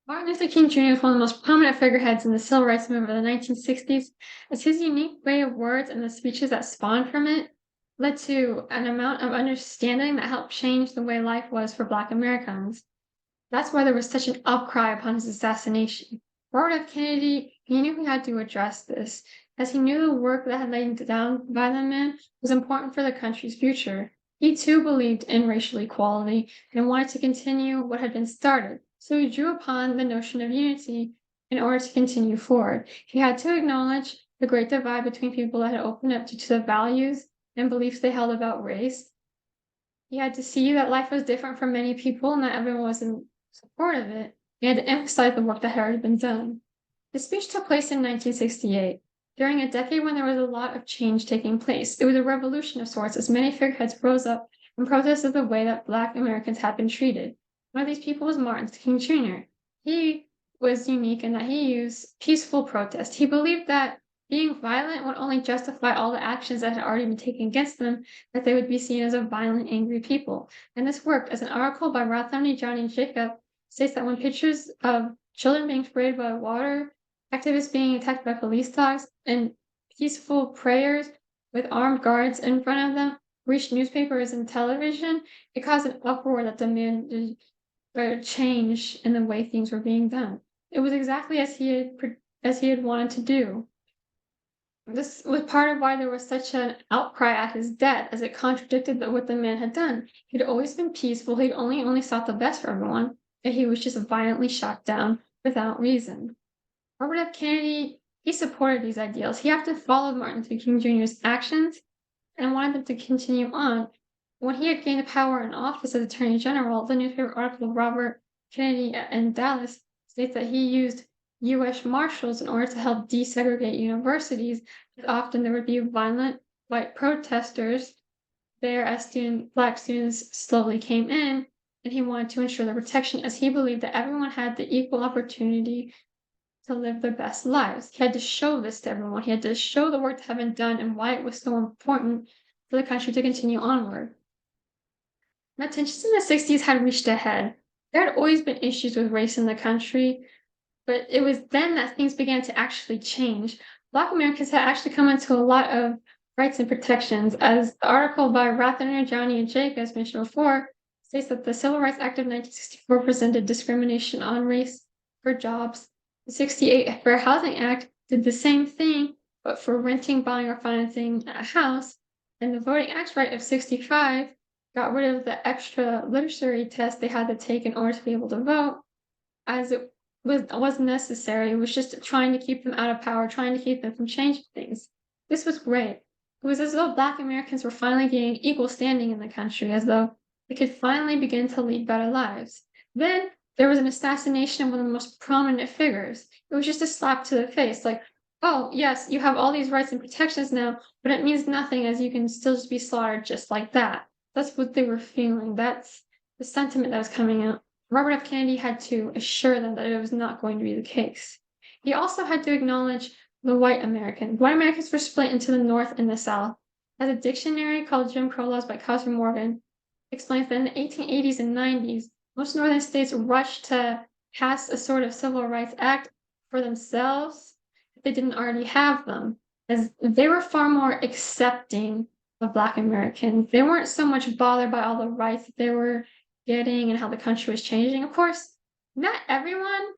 Martin Luther King Jr. is one of the most prominent figureheads in the civil rights movement of the 1960s, as his unique way of words and the speeches that spawned from it led to an amount of understanding that helped change the way life was for Black Americans. That's why there was such an outcry upon his assassination. Robert F. Kennedy, he knew he had to address this, as he knew the work that had laid down by the man was important for the country's future. He too believed in racial equality and wanted to continue what had been started, so he drew upon the notion of unity in order to continue forward. He had to acknowledge the great divide between people that had opened up due to the values and beliefs they held about race. He had to see that life was different for many people and that everyone was in support of it. He had to emphasize the work that had already been done. The speech took place in 1968, during a decade when there was a lot of change taking place. It was a revolution of sorts, as many figureheads rose up and protested the way that Black Americans had been treated. One of these people was Martin Luther King Jr. He was unique in that he used peaceful protest. He believed that being violent would only justify all the actions that had already been taken against them, that they would be seen as a violent, angry people. And this worked, as an article by Rothamni Johnny Jacob states that when pictures of children being sprayed by water, activists being attacked by police dogs, and peaceful prayers with armed guards in front of them reached newspapers and television, it caused an uproar that demanded a change in the way things were being done. It was exactly as he had wanted to do. This was part of why there was such an outcry at his death, as it contradicted what the man had done. He'd always been peaceful, he'd only sought the best for everyone, and he was just violently shot down without reason. Robert F. Kennedy, he supported these ideals. He often followed Martin Luther King Jr.'s actions and wanted them to continue on. When he had gained power in office as Attorney General, the newspaper article of Robert Kennedy in Dallas states that he used U.S. Marshals in order to help desegregate universities, because often there would be violent white protesters there as Black students slowly came in, and he wanted to ensure their protection, as he believed that everyone had the equal opportunity to live their best lives. He had to show this to everyone. He had to show the work that had been done and why it was so important for the country to continue onward. Now, tensions in the 60s had reached a head. There had always been issues with race in the country, but it was then that things began to actually change. Black Americans had actually come into a lot of rights and protections, as the article by Rothamni, Johnny, and Jacobs mentioned before states that the Civil Rights Act of 1964 presented discrimination on race for jobs. The 68 Fair Housing Act did the same thing, but for renting, buying, or financing a house. And the Voting Acts Right of 65 got rid of the extra literacy test they had to take in order to be able to vote, as it wasn't necessary. It was just trying to keep them out of power, trying to keep them from changing things. This was great. It was as though Black Americans were finally gaining equal standing in the country, as though they could finally begin to lead better lives. Then there was an assassination of one of the most prominent figures. It was just a slap to the face, like, oh, yes, you have all these rights and protections now, but it means nothing, as you can still just be slaughtered just like that. That's what they were feeling. That's the sentiment that was coming out. Robert F. Kennedy had to assure them that it was not going to be the case. He also had to acknowledge the white Americans. White Americans were split into the North and the South. As a dictionary called Jim Crow Laws by Cosmo Morgan explains that in the 1880s and 90s, most northern states rushed to pass a sort of civil rights act for themselves if they didn't already have them, as they were far more accepting of Black Americans. They weren't so much bothered by all the rights that they were getting and how the country was changing. Of course, not everyone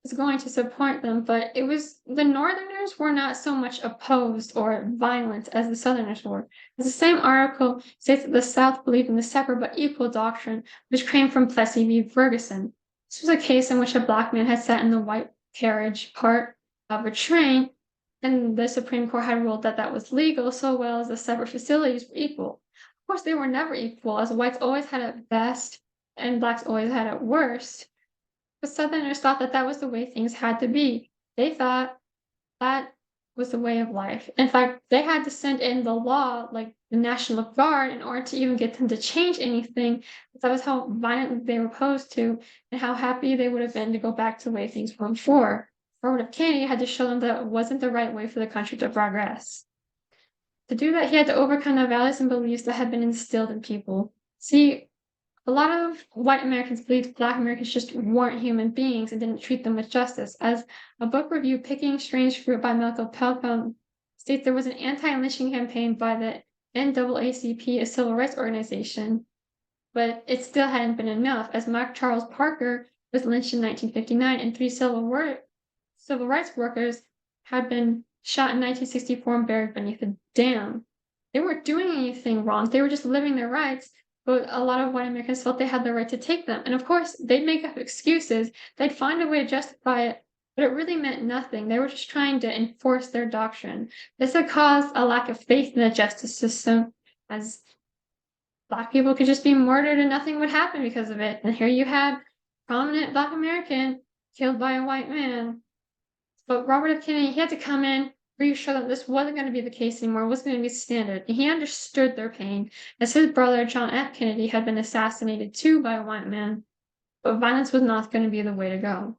was going to support them, but it was the Northerners were not so much opposed or violent as the Southerners were. As the same article states that the South believed in the separate but equal doctrine, which came from Plessy v. Ferguson. This was a case in which a Black man had sat in the white carriage part of a train, and the Supreme Court had ruled that that was legal, so well as the separate facilities were equal. Of course, they were never equal, as whites always had it best and Blacks always had it worst. But Southerners thought that that was the way things had to be. They thought that was the way of life. In fact, they had to send in the law, like the National Guard, in order to even get them to change anything. That was how violently they were opposed to, and how happy they would have been to go back to the way things were before. Robert F. Kennedy had to show them that it wasn't the right way for the country to progress. To do that, he had to overcome the values and beliefs that had been instilled in people. See, A lot of white Americans believed Black Americans just weren't human beings and didn't treat them with justice. As a book review, Picking Strange Fruit by Malcolm Pelcom states, there was an anti-lynching campaign by the NAACP, a civil rights organization, but it still hadn't been enough, as Mark Charles Parker was lynched in 1959 and three civil rights workers had been shot in 1964 and buried beneath a dam. They weren't doing anything wrong. They were just living their rights, but a lot of white Americans felt they had the right to take them. And of course, they'd make up excuses. They'd find a way to justify it, but it really meant nothing. They were just trying to enforce their doctrine. This had caused a lack of faith in the justice system, as Black people could just be murdered and nothing would happen because of it. And here you had prominent Black American killed by a white man. But Robert F. Kennedy, he had to come in, reassure them this wasn't going to be the case anymore, it wasn't going to be standard. And he understood their pain, as his brother, John F. Kennedy, had been assassinated too by a white man. But violence was not going to be the way to go.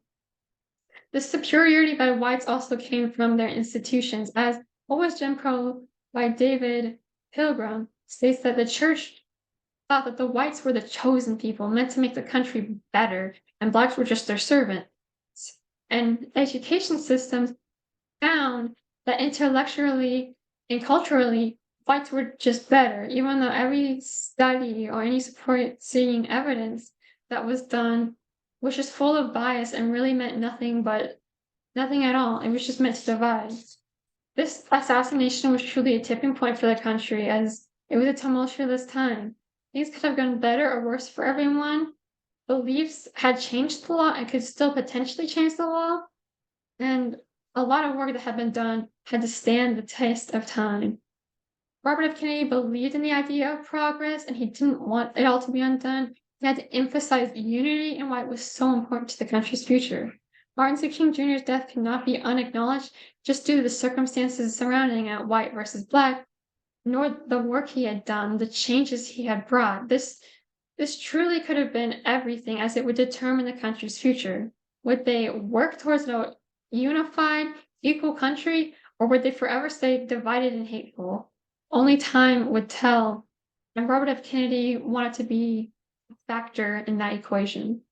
This superiority by whites also came from their institutions, as What Was Jim Crow by David Pilgrim states that the church thought that the whites were the chosen people meant to make the country better, and Blacks were just their servants. And education systems found that intellectually and culturally, whites were just better, even though every study or any supporting evidence that was done was just full of bias and really meant nothing at all. It was just meant to divide. This assassination was truly a tipping point for the country, as it was a tumultuous time. Things could have gone better or worse for everyone. Beliefs had changed the law and could still potentially change the law. And a lot of work that had been done had to stand the test of time. Robert F. Kennedy believed in the idea of progress, and he didn't want it all to be undone. He had to emphasize unity and why it was so important to the country's future. Martin Luther King Jr.'s death could not be unacknowledged just due to the circumstances surrounding it, white versus Black, nor the work he had done, the changes he had brought. This truly could have been everything, as it would determine the country's future. Would they work towards a unified, equal country, or would they forever stay divided and hateful? Only time would tell, and Robert F. Kennedy wanted to be a factor in that equation.